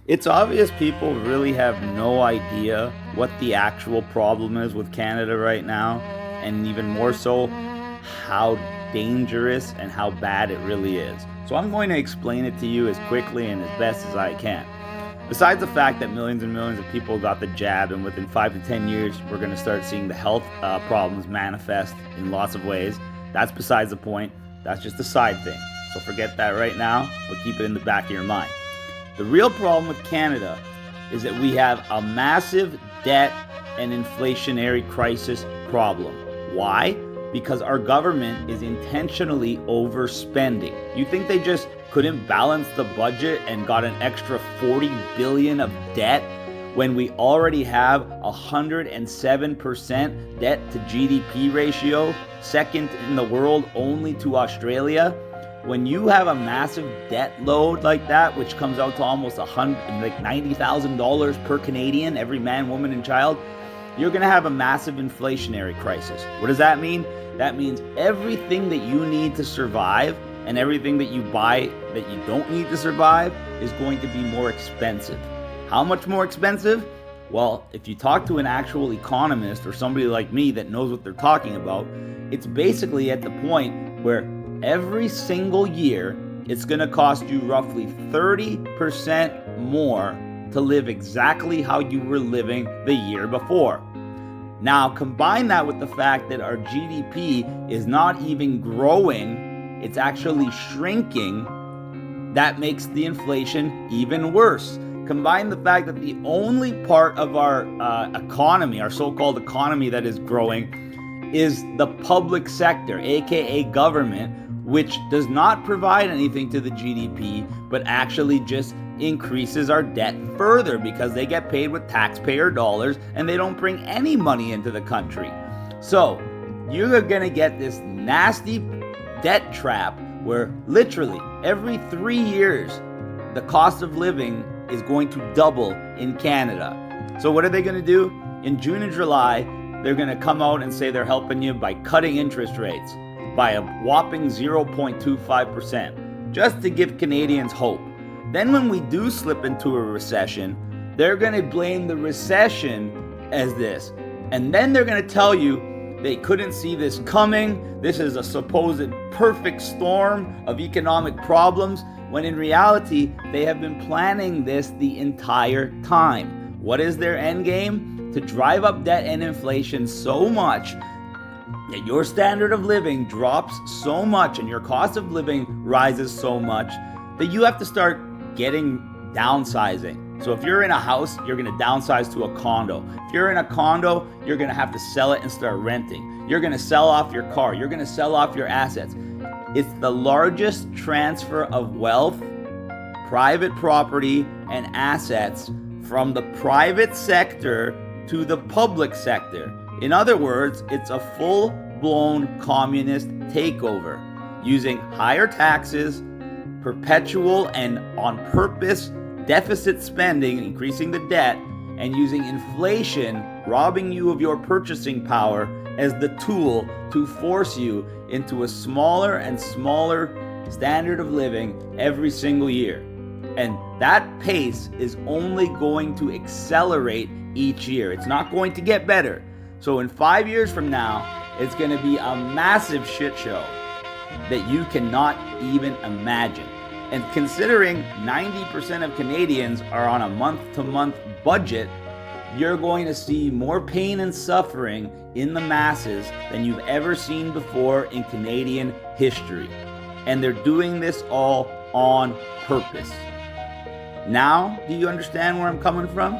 It's obvious people really have no idea what the actual problem is with Canada right now, and even more so, how dangerous and how bad it really is. So I'm going to explain it to you as quickly and as best as I can. Besides the fact that millions and millions of people got the jab, and within 5 to 10 years, we're going to start seeing the health problems manifest in lots of ways, that's besides the point. That's just a side thing. So forget that right now, but keep it in the back of your mind. The real problem with Canada is that we have a massive debt and inflationary crisis problem. Why? Because our government is intentionally overspending. You think they just couldn't balance the budget and got an extra $40 billion of debt when we already have 107% debt to GDP ratio, second in the world only to Australia? When you have a massive debt load like that, which comes out to almost $90,000 per Canadian, every man, woman, and child, you're going to have a massive inflationary crisis. What does that mean? That means everything that you need to survive and everything that you buy that you don't need to survive is going to be more expensive. How much more expensive? Well, if you talk to an actual economist or somebody like me that knows what they're talking about, it's basically at the point where every single year, it's going to cost you roughly 30% more to live exactly how you were living the year before. Now, combine that with the fact that our GDP is not even growing, it's actually shrinking. That makes the inflation even worse. Combine the fact that the only part of our economy, our so-called economy that is growing, is the public sector, aka government, which does not provide anything to the GDP, but actually just increases our debt further because they get paid with taxpayer dollars and they don't bring any money into the country. So you're going to get this nasty debt trap where literally every 3 years, the cost of living is going to double in Canada. So what are they going to do? In June and July, they're going to come out and say they're helping you by cutting interest rates by a whopping 0.25%, just to give Canadians hope. Then when we do slip into a recession, they're going to blame the recession as this. And then they're going to tell you they couldn't see this coming. This is a supposed perfect storm of economic problems, when in reality, they have been planning this the entire time. What is their end game? To drive up debt and inflation so much that your standard of living drops so much and your cost of living rises so much that you have to start downsizing. So if you're in a house, you're going to downsize to a condo. If you're in a condo, you're going to have to sell it and start renting. You're going to sell off your car. You're going to sell off your assets. It's the largest transfer of wealth, private property, and assets from the private sector to the public sector. In other words, it's a full-blown communist takeover using higher taxes, perpetual and on purpose deficit spending, increasing the debt, and using inflation, robbing you of your purchasing power as the tool to force you into a smaller and smaller standard of living every single year. And that pace is only going to accelerate each year. It's not going to get better. So in 5 years from now, it's going to be a massive shit show that you cannot even imagine. And considering 90% of Canadians are on a month-to-month budget, you're going to see more pain and suffering in the masses than you've ever seen before in Canadian history. And they're doing this all on purpose. Now, do you understand where I'm coming from?